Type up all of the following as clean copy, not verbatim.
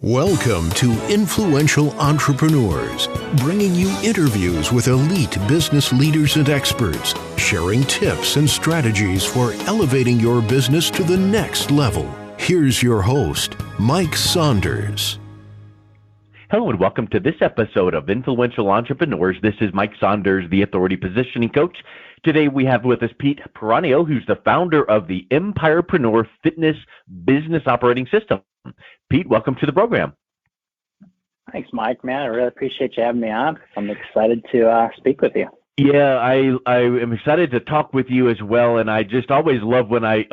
Welcome to Influential Entrepreneurs, bringing you interviews with elite business leaders and experts, sharing tips and strategies for elevating your business to the next level. Here's your host, Mike Saunders. Hello and welcome to this episode of Influential Entrepreneurs. This is Mike Saunders, the Authority Positioning Coach. Today we have with us Pete Piranio, who's the founder of the EmpirePreneur Fitness Business Operating System. Pete, welcome to the program. Thanks, Mike. Man, I really appreciate you having me on. I'm excited to speak with you. Yeah, I am excited to talk with you as well, and I just always love when I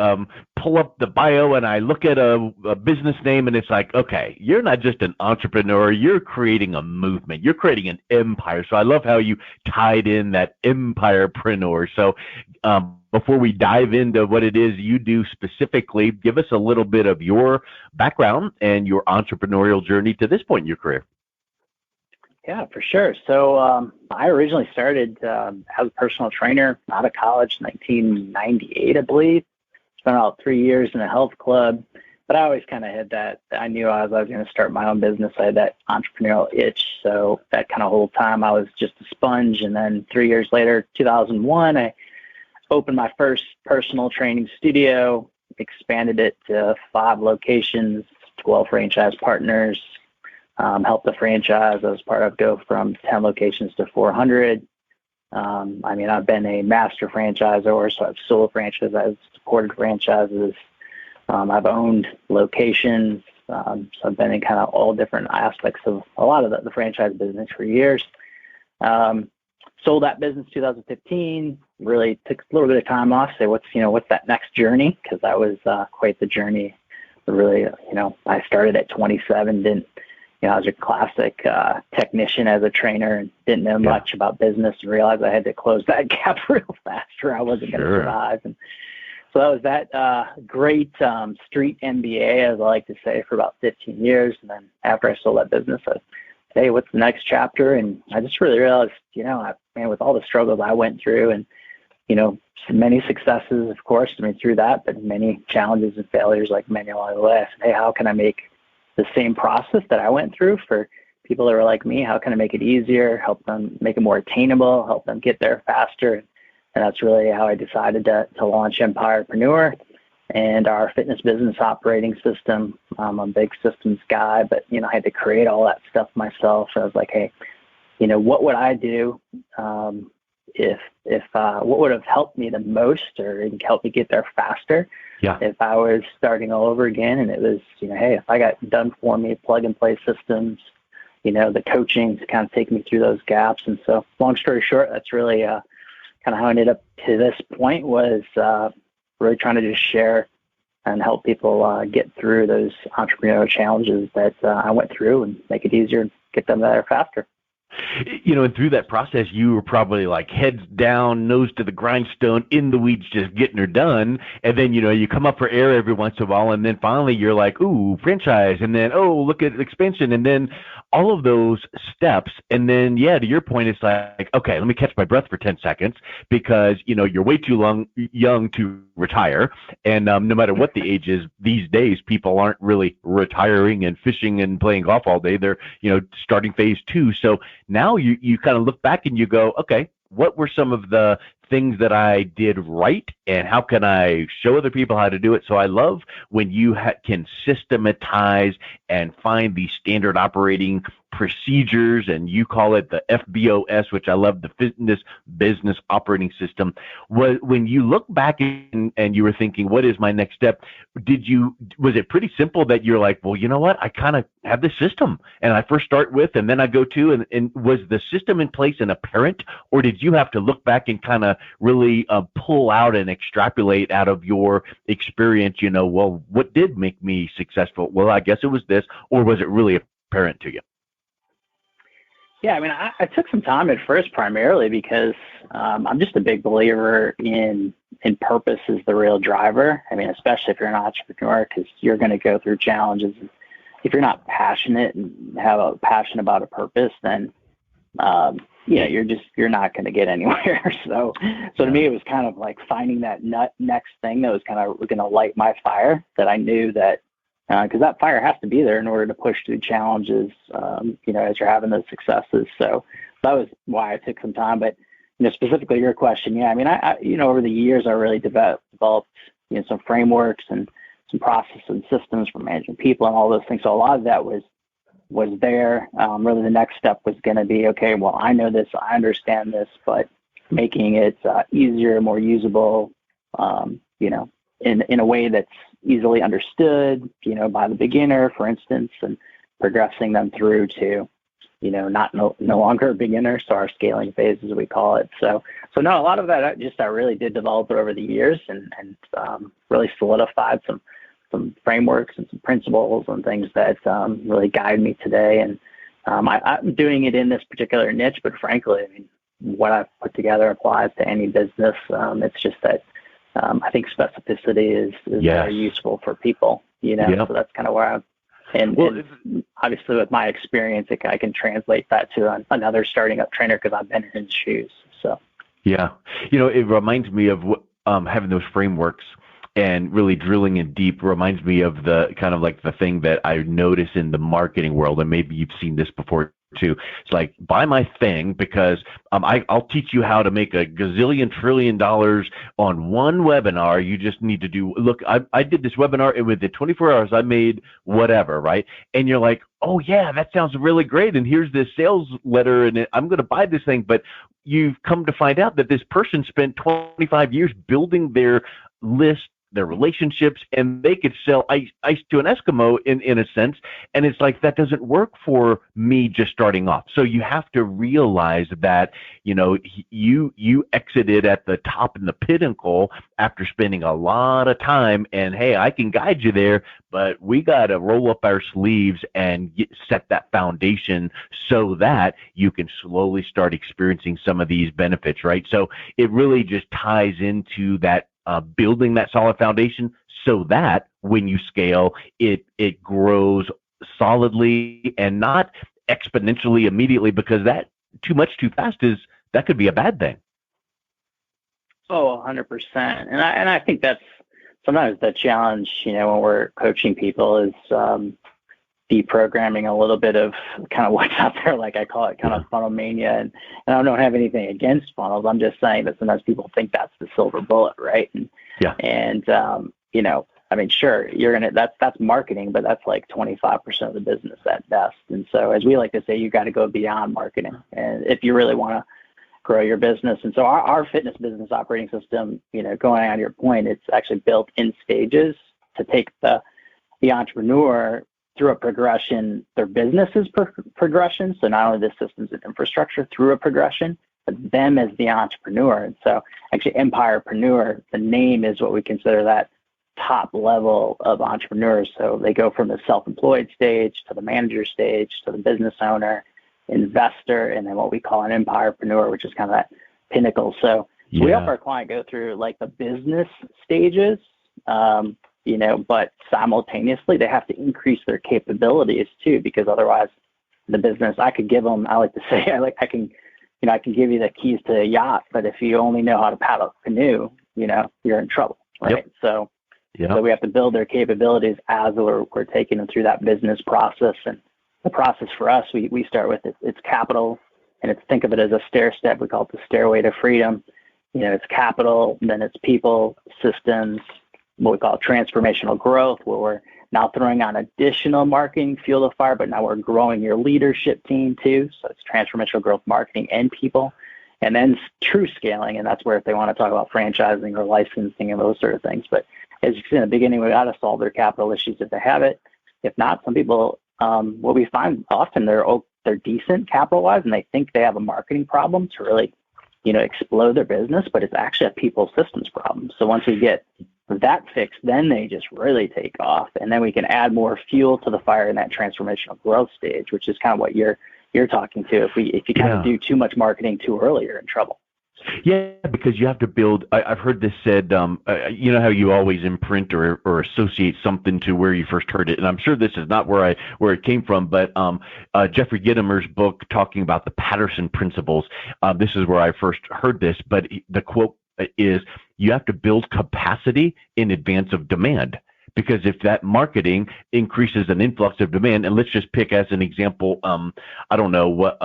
pull up the bio and I look at a business name and it's like, okay, you're not just an entrepreneur, you're creating a movement, you're creating an empire. So I love how you tied in that EmpirePreneur. So before we dive into what it is you do specifically, give us a little bit of your background and your entrepreneurial journey to this point in your career. Yeah, for sure. So I originally started as a personal trainer out of college in 1998, I believe. Spent about 3 years in a health club, but I always kind of had that. I knew I was going to start my own business. I had that entrepreneurial itch. So that kind of whole time I was just a sponge. And then 3 years later, 2001, I opened my first personal training studio, expanded it to 5 locations, 12 franchise partners. Helped the franchise I was part of go from 10 locations to 400. I've been a master franchisor, so I've solo franchises, I've supported franchises, I've owned locations, so I've been in kind of all different aspects of a lot of the franchise business for years. Sold that business 2015, really took a little bit of time off, say what's that next journey, because that was quite the journey. Really, I started at 27, I was a classic technician as a trainer and didn't know much about business and realized I had to close that gap real fast or I wasn't going to survive. And so that was that great street MBA, as I like to say, for about 15 years. And then after I sold that business, I said, hey, what's the next chapter? And I just really realized, with all the struggles I went through and, many successes, of course, through that, but many challenges and failures like many along the way. I said, hey, how can I make the same process that I went through for people that are like me? How can I make it easier, help them make it more attainable, help them get there faster? And that's really how I decided to launch EmpirePreneur and our fitness business operating system. I'm a big systems guy, but, I had to create all that stuff myself. So I was like, hey, what would I do if what would have helped me the most or helped me get there faster? Yeah. If I was starting all over again, and it was, hey, if I got done for me, plug and play systems, the coaching to kind of take me through those gaps. And so long story short, that's really kind of how I ended up to this point, was really trying to just share and help people get through those entrepreneurial challenges that I went through and make it easier and get them there faster. And through that process, you were probably like heads down, nose to the grindstone, in the weeds, just getting her done. And then, you come up for air every once in a while. And then finally you're like, ooh, franchise. And then, oh, look at expansion. And then all of those steps. And then, to your point, it's like, okay, let me catch my breath for 10 seconds because, you're way too young to retire. And no matter what the age is these days, people aren't really retiring and fishing and playing golf all day. They're, starting phase 2. So now you kind of look back and you go, okay, what were some of the things that I did right and how can I show other people how to do it? So I love when you can systematize and find the standard operating procedures, and you call it the FBOS, which I love, the Fitness Business Operating System. When you look back and you were thinking, what is my next step? Was it pretty simple that you're like, well, you know what? I kind of have this system and I first start with, and then I go to, and was the system in place and apparent, or did you have to look back and kind of really pull out and extrapolate out of your experience, well, what did make me successful? Well, I guess it was this, or was it really apparent to you? Yeah, I took some time at first, primarily because I'm just a big believer in purpose is the real driver. Especially if you're an entrepreneur, because you're going to go through challenges. If you're not passionate and have a passion about a purpose, then you're not going to get anywhere. So to me, it was kind of like finding that next thing that was kind of going to light my fire, that I knew that because that fire has to be there in order to push through challenges, as you're having those successes. So that was why it took some time. But, specifically your question, yeah, I mean, I over the years, I really developed, some frameworks and some processes and systems for managing people and all those things. So a lot of that was there. Really the next step was going to be, okay, well, I know this, I understand this, but making it easier, more usable, in a way that's easily understood, by the beginner, for instance, and progressing them through to, no longer a beginner. So our scaling phase, as we call it. So no, a lot of that I really did develop over the years and really solidified some frameworks and some principles and things that really guide me today. And I'm doing it in this particular niche, but frankly, I mean, what I've put together applies to any business. It's just that I think specificity is very useful for people, so that's kind of where I'm. And obviously with my experience, I can translate that to another starting up trainer because I've been in his shoes. So, yeah, it reminds me of having those frameworks and really drilling in deep reminds me of the kind of like the thing that I notice in the marketing world. And maybe you've seen this before too. It's like, buy my thing because I'll teach you how to make a gazillion trillion dollars on one webinar. You just need to look, I did this webinar and within 24 hours I made whatever, right? And you're like, oh yeah, that sounds really great. And here's this sales letter and I'm going to buy this thing. But you've come to find out that this person spent 25 years building their list, their relationships, and they could sell ice to an Eskimo in a sense. And it's like, that doesn't work for me just starting off. So you have to realize that, you exited at the top and the pinnacle after spending a lot of time and, hey, I can guide you there, but we got to roll up our sleeves and set that foundation so that you can slowly start experiencing some of these benefits, right? So it really just ties into that building that solid foundation so that when you scale, it grows solidly and not exponentially immediately, because that too much too fast that could be a bad thing. Oh, 100%. And I think that's sometimes the challenge, when we're coaching people is deprogramming a little bit of kind of what's out there. Like I call it kind of funnel mania. And I don't have anything against funnels. I'm just saying that sometimes people think that's the silver bullet, right? And I mean, sure, that's marketing, but that's like 25% of the business at best. And so as we like to say, you got to go beyond marketing. And if you really want to grow your business. And so our fitness business operating system, going on your point, it's actually built in stages to take the entrepreneur through a progression, their business is progression. So not only the systems and infrastructure through a progression, but them as the entrepreneur. And so actually EmpirePreneur, the name is what we consider that top level of entrepreneurs. So they go from the self-employed stage to the manager stage to the business owner, investor, and then what we call an EmpirePreneur, which is kind of that pinnacle. So we help our client go through like the business stages, but simultaneously they have to increase their capabilities too, because otherwise the business, I could give them, I like to say, I can give you the keys to a yacht, but if you only know how to paddle a canoe, you're in trouble, right? So we have to build their capabilities as we're taking them through that business process. And the process for us, we start with it's capital, and think of it as a stair step. We call it the stairway to freedom. It's capital, then it's people, systems, what we call transformational growth, where we're now throwing on additional marketing fuel to fire, but now we're growing your leadership team too. So it's transformational growth, marketing, and people. And then true scaling, and that's where if they want to talk about franchising or licensing and those sort of things. But as you see in the beginning, we got to solve their capital issues if they have it. If not, some people, what we find often they're decent capital-wise, and they think they have a marketing problem to really, explode their business, but it's actually a people systems problem. So once we get that fixed, then they just really take off, and then we can add more fuel to the fire in that transformational growth stage, which is kind of what you're talking to. If you kind of do too much marketing too early, you're in trouble. Yeah, because you have to build. I've heard this said. You know how you always imprint or associate something to where you first heard it, and I'm sure this is not where it came from. But Jeffrey Gitomer's book talking about the Patterson principles. This is where I first heard this. But the quote is, "You have to build capacity in advance of demand." Because if that marketing increases an influx of demand, and let's just pick as an example, I don't know what,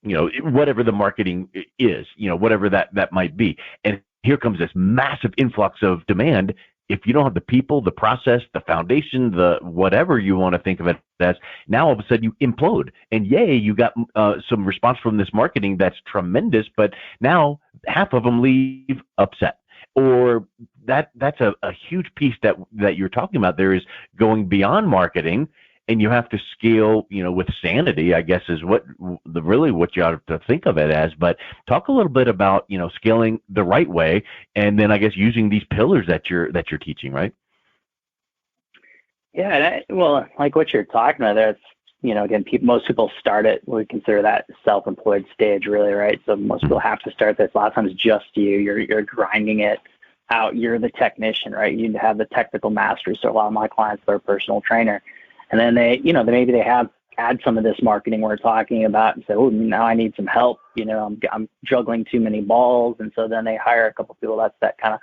whatever the marketing is, whatever that might be. And here comes this massive influx of demand. If you don't have the people, the process, the foundation, the whatever you want to think of it as, now all of a sudden you implode. And yay, you got some response from this marketing that's tremendous, but now half of them leave upset. Or that's a huge piece that you're talking about there, is going beyond marketing, and you have to scale, with sanity, I guess, is what you ought to think of it as. But talk a little bit about, scaling the right way, and then I guess using these pillars that you're teaching, right? Yeah, well, like what you're talking about there, it's, again, most people start it, we consider that self-employed stage, really, right? So most people have to start this. A lot of times just you're grinding it out. You're the technician, right? You have the technical mastery. So a lot of my clients, they're a personal trainer. And then maybe they add some of this marketing we're talking about and say, oh, now I need some help. I'm juggling too many balls. And so then they hire a couple people. That's that kind of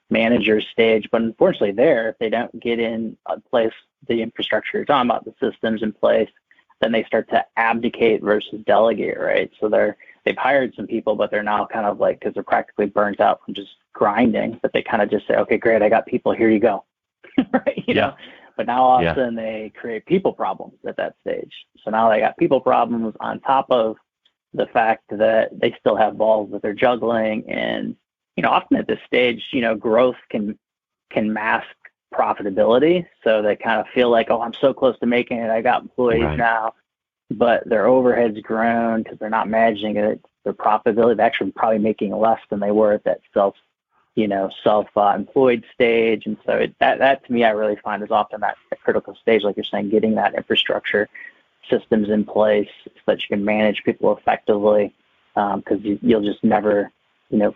manager stage. But unfortunately if they don't get in place the infrastructure you're talking about, the systems in place, then they start to abdicate versus delegate, right? So they've hired some people, but they're now kind of like, because they're practically burnt out from just grinding, but they kind of just say, okay, great, I got people, here you go. Right? You know? But now all of a sudden they create people problems at that stage. So now they got people problems on top of the fact that they still have balls that they're juggling. And, often at this stage, growth can mask profitability. So they kind of feel like, oh, I'm so close to making it. I got employees now, but their overhead's grown because they're not managing it. Their profitability, they're actually probably making less than they were at that self-employed stage. And so that to me, I really find is often that critical stage, like you're saying, getting that infrastructure systems in place so that you can manage people effectively, because you'll just never,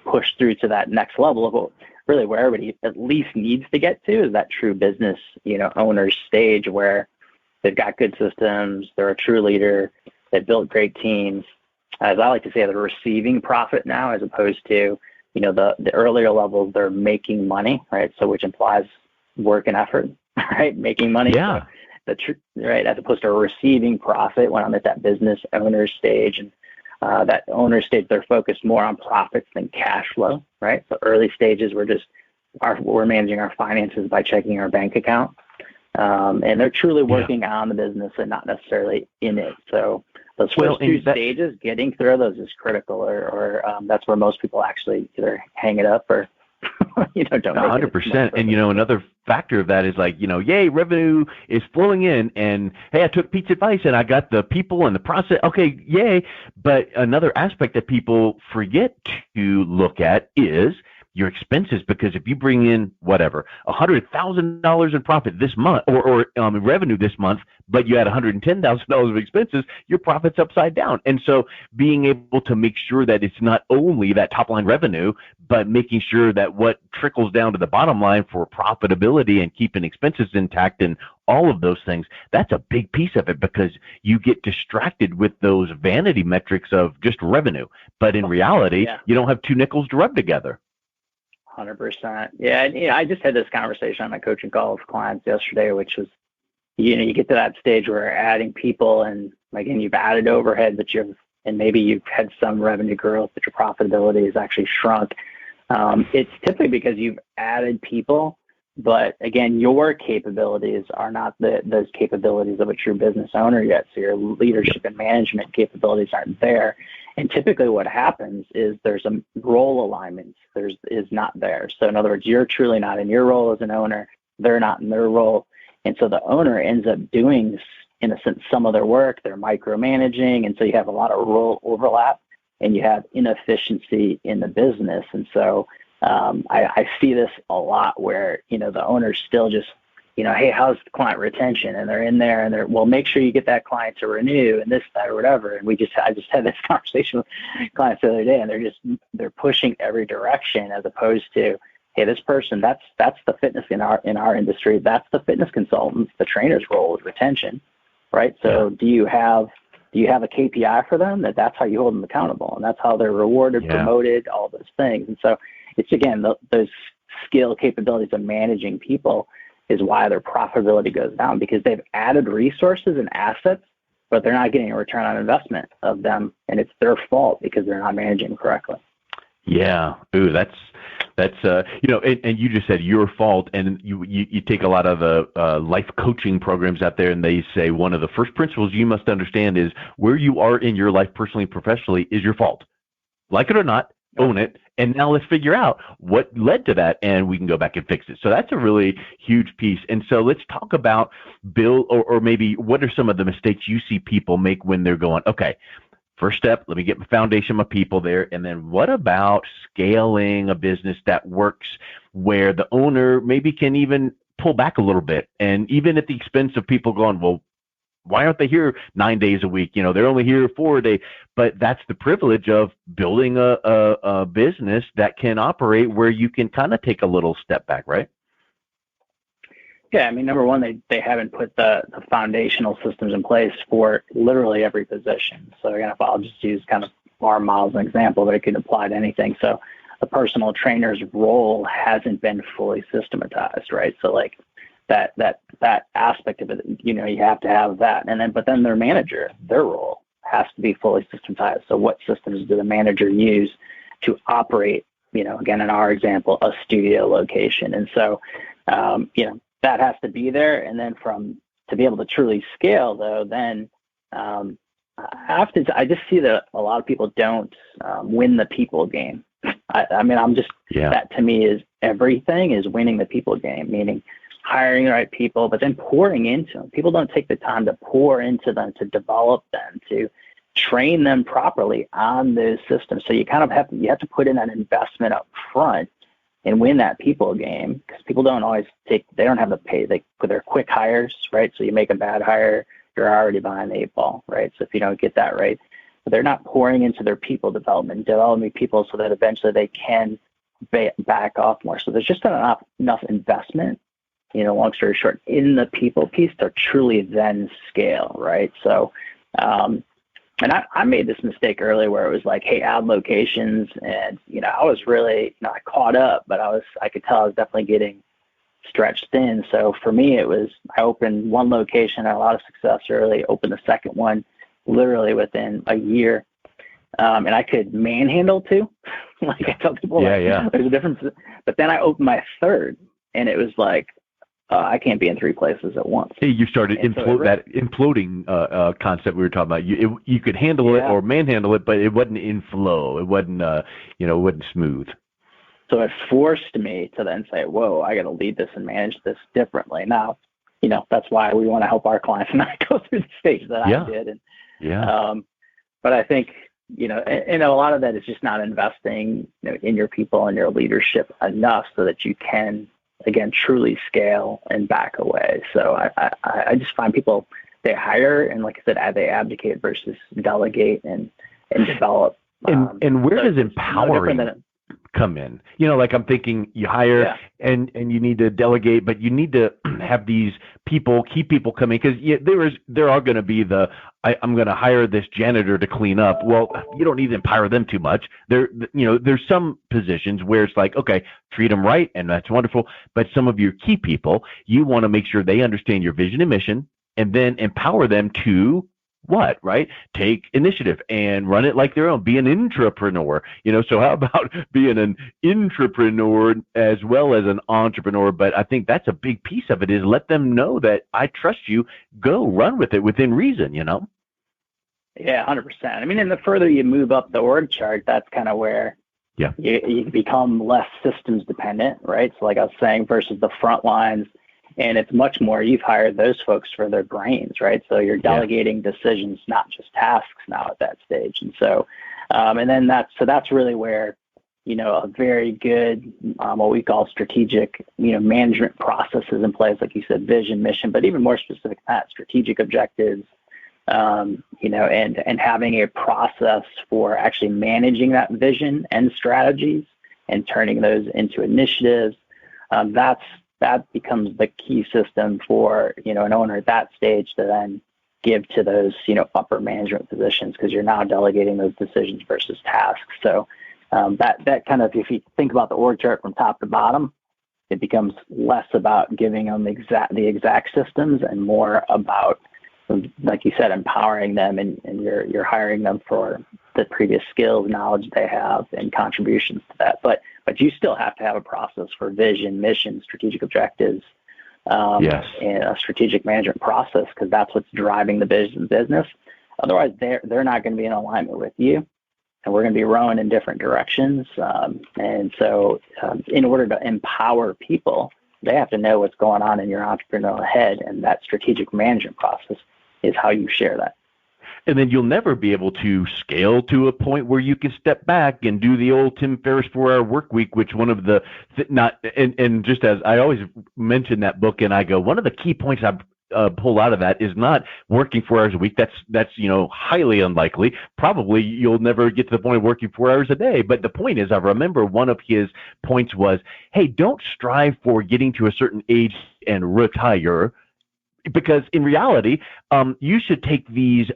push through to that next level of really where everybody at least needs to get to, is that true business, owner stage where they've got good systems, they're a true leader, they've built great teams. As I like to say, they're receiving profit now, as opposed to, the earlier levels, they're making money, right? So which implies work and effort, right? Making money. Yeah. So right, as opposed to receiving profit when I'm at that business owner stage. And that owner stage, they're focused more on profits than cash flow, right? So early stages, we're managing our finances by checking our bank account. And they're truly working on the business and not necessarily in it. So those first two stages, getting through those is critical, or that's where most people actually either hang it up or, don't make 100%. And, another factor of that is like, yay, revenue is flowing in, and hey, I took Pete's advice and I got the people and the process. Okay, yay. But another aspect that people forget to look at is your expenses, because if you bring in $100,000 in profit this month, or revenue this month, but you had $110,000 of expenses, your profit's upside down. And so being able to make sure that it's not only that top line revenue, but making sure that what trickles down to the bottom line for profitability and keeping expenses intact and all of those things, that's a big piece of it, because you get distracted with those vanity metrics of just revenue. But in reality, you don't have two nickels to rub together. 100%. Yeah. And, I just had this conversation on my coaching call with clients yesterday, which was, you get to that stage where adding people, and again, you've added overhead, but maybe you've had some revenue growth, but your profitability has actually shrunk. It's typically because you've added people, but again, your capabilities are not those capabilities of a true business owner yet. So your leadership and management capabilities aren't there. And typically what happens is there's a role alignment is not there. So in other words, you're truly not in your role as an owner. They're not in their role. And so the owner ends up doing, in a sense, some of their work. They're micromanaging. And so you have a lot of role overlap, and you have inefficiency in the business. And so I see this a lot where, the owner's still just, hey, how's the client retention? And they're in there and well, make sure you get that client to renew and this, that, or whatever. And I just had this conversation with clients the other day, and they're pushing every direction, as opposed to, hey, this person, that's the fitness in our industry. That's the fitness consultant. The trainer's role is retention, right? So do you have a KPI for them that's how you hold them accountable, and that's how they're rewarded, promoted, all those things. And so it's, again, those skill capabilities of managing people is why their profitability goes down, because they've added resources and assets, but they're not getting a return on investment of them, and it's their fault because they're not managing correctly. Yeah. Ooh, that's and you just said your fault, and you take a lot of the life coaching programs out there, and they say one of the first principles you must understand is where you are in your life personally and professionally is your fault. Like it or not, own it, and now let's figure out what led to that, and we can go back and fix it. So that's a really huge piece. And so let's talk about Bill, or maybe what are some of the mistakes you see people make when they're going, okay, first step, let me get my foundation, my people there, and then what about scaling a business that works where the owner maybe can even pull back a little bit, and even at the expense of people going, well, why aren't they here 9 days a week? They're only here 4 a day. But that's the privilege of building a business that can operate where you can kind of take a little step back, right? Yeah, I mean, number one, they haven't put the foundational systems in place for literally every position. So again, if I'll just use kind of our model as an example, but it could apply to anything. So the personal trainer's role hasn't been fully systematized, right? So like that aspect of it, you have to have that. But then their manager, their role has to be fully systematized. So what systems do the manager use to operate, again, in our example, a studio location? And so, that has to be there. And then to be able to truly scale, though, then I just see that a lot of people don't win the people game. That to me is everything, is winning the people game, meaning hiring the right people, but then pouring into them. People don't take the time to pour into them, to develop them, to train them properly on those systems. So you kind of have to put in that investment up front and win that people game, because people don't always they don't have the pay. They're quick hires, right? So you make a bad hire, you're already behind the 8 ball, right? So if you don't get that right, but they're not pouring into their people development, developing people so that eventually they can back off more. So there's just not enough investment, long story short, in the people piece to truly then scale, right? So, and I made this mistake early where it was like, hey, add locations. And, I was really, I caught up, but I could tell I was definitely getting stretched thin. So for me, it was, I opened one location, had a lot of success early, opened the second one literally within a year. And I could manhandle too. Like I tell people, there's a difference. But then I opened my third, and it was like, I can't be in 3 places at once. Hey, you started that imploding concept we were talking about. You could handle it or manhandle it, but it wasn't in flow. It wasn't, it wasn't smooth. So it forced me to then say, whoa, I got to lead this and manage this differently. Now, that's why we want to help our clients not go through the stage that I did. And, but I think, and a lot of that is just not investing in your people and your leadership enough so that you can, again, truly scale and back away. So I just find people, they hire, and like I said, they abdicate versus delegate and develop. And where does empowering come in? Like I'm thinking you hire and you need to delegate, but you need to have these people, key people come in, because there are going to be I'm going to hire this janitor to clean up. Well, you don't need to empower them too much. There's some positions where it's like, okay, treat them right, and that's wonderful. But some of your key people, you want to make sure they understand your vision and mission, and then empower them to what, right? Take initiative and run it like their own. Be an entrepreneur, so how about being an entrepreneur as well as an entrepreneur? But I think that's a big piece of it, is let them know that I trust you, go run with it within reason, Yeah, 100%. I mean, and the further you move up the org chart, that's kind of where you become less systems dependent, right? So like I was saying, versus the front lines, and it's much more, you've hired those folks for their brains, right? So you're delegating decisions, not just tasks now at that stage. And so, and then that's really where, a very good, what we call strategic, management processes in place, like you said, vision, mission, but even more specific than that, strategic objectives, and having a process for actually managing that vision and strategies and turning those into initiatives. That becomes the key system for, an owner at that stage to then give to those, upper management positions, because you're now delegating those decisions versus tasks. So that kind of, if you think about the org chart from top to bottom, it becomes less about giving them the exact systems and more about, like you said, empowering them, and you're hiring them for the previous skills, knowledge they have, and contributions to that. But you still have to have a process for vision, mission, strategic objectives, yes, and a strategic management process, because that's what's driving the business. Otherwise, they're not going to be in alignment with you, and we're going to be rowing in different directions. And so in order to empower people, they have to know what's going on in your entrepreneurial head, and that strategic management process is how you share that. And then you'll never be able to scale to a point where you can step back and do the old Tim Ferriss 4-hour work week, which one of the and just as I always mention that book, and I go, one of the key points I've pull out of that is not working 4 hours a week. That's highly unlikely. Probably you'll never get to the point of working 4 hours a day. But the point is, I remember one of his points was, hey, don't strive for getting to a certain age and retire. Because in reality, you should take these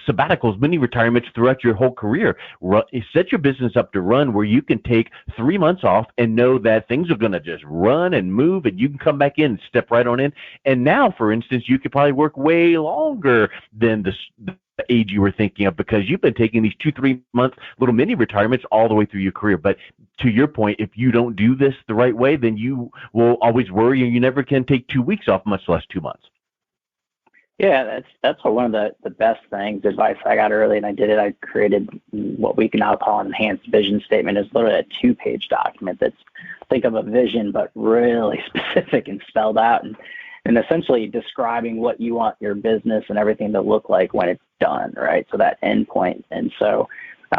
sabbaticals, mini retirements throughout your whole career. Set your business up to run where you can take 3 months off and know that things are going to just run and move, and you can come back in and step right on in. And now, for instance, you could probably work way longer than the age you were thinking of, because you've been taking these 2-3 month little mini retirements all the way through your career. But to your point, if you don't do this the right way, then you will always worry, and you never can take 2 weeks off, much less 2 months. Yeah, that's one of the best things, advice I got early, and I did it. I created what we can now call an enhanced vision statement. It's literally a 2-page document that's, think of a vision, but really specific and spelled out, and essentially describing what you want your business and everything to look like when it's done, right? So that end point. And so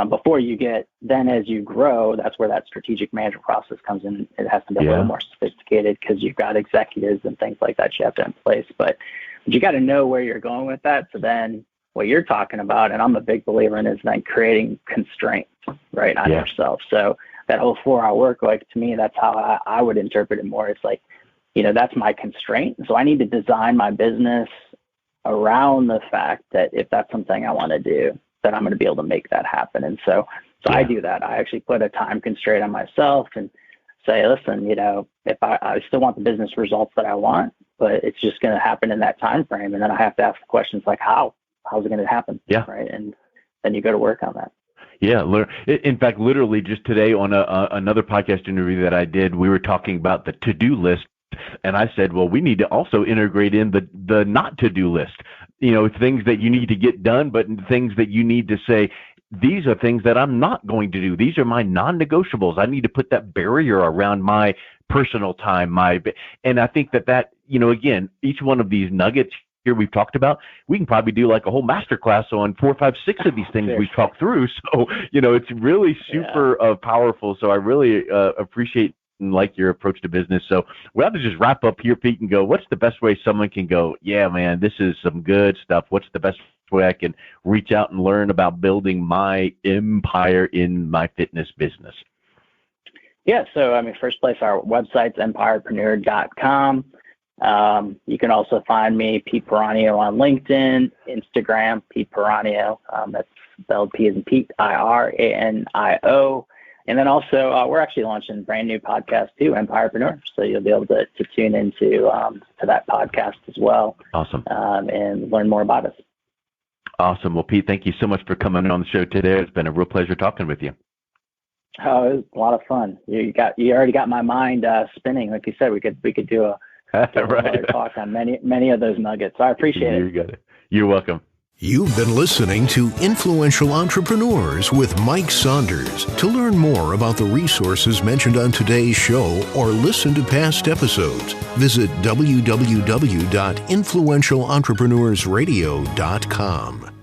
before you get, then as you grow, that's where that strategic management process comes in. It has to be a little more sophisticated, because you've got executives and things like that you have to in place. But you got to know where you're going with that. So then what you're talking about, and I'm a big believer in, is then creating constraints, right, on yourself. So that whole 4-hour work, like, to me, that's how I would interpret it more. It's like, that's my constraint. So I need to design my business around the fact that if that's something I want to do, then I'm going to be able to make that happen. And so I do that. I actually put a time constraint on myself and say, listen, if I still want the business results that I want, but it's just going to happen in that time frame. And then I have to ask questions like, how's it going to happen? Yeah. Right. And then you go to work on that. Yeah. In fact, literally just today on another podcast interview that I did, we were talking about the to-do list. And I said, well, we need to also integrate in the not to-do list, things that you need to get done, but things that you need to say, these are things that I'm not going to do. These are my non-negotiables. I need to put that barrier around my personal time. And I think that, again, each one of these nuggets here we've talked about, we can probably do like a whole masterclass on 4, 5, 6 of these things we've talked through. So, it's really super powerful. So I really appreciate and like your approach to business. So we'll have to just wrap up here, Pete, and go, what's the best way someone can go, yeah, man, this is some good stuff. What's the best way I can reach out and learn about building my empire in my fitness business? Yeah. So, first place, our website's EmpirePreneur.com. You can also find me, Pete Piranio, on LinkedIn, Instagram, Pete Piranio. That's spelled P as in Pete, IRANIO. And then also, we're actually launching a brand new podcast too, EmpirePreneur. So you'll be able to tune into to that podcast as well. Awesome. And learn more about us. Awesome. Well, Pete, thank you so much for coming on the show today. It's been a real pleasure talking with you. Oh, it was a lot of fun. You already got my mind spinning. Like you said, we could do a right. talk on many of those nuggets. So I appreciate it. You got it. You're welcome. You've been listening to Influential Entrepreneurs with Mike Saunders. To learn more about the resources mentioned on today's show or listen to past episodes, visit www.influentialentrepreneursradio.com.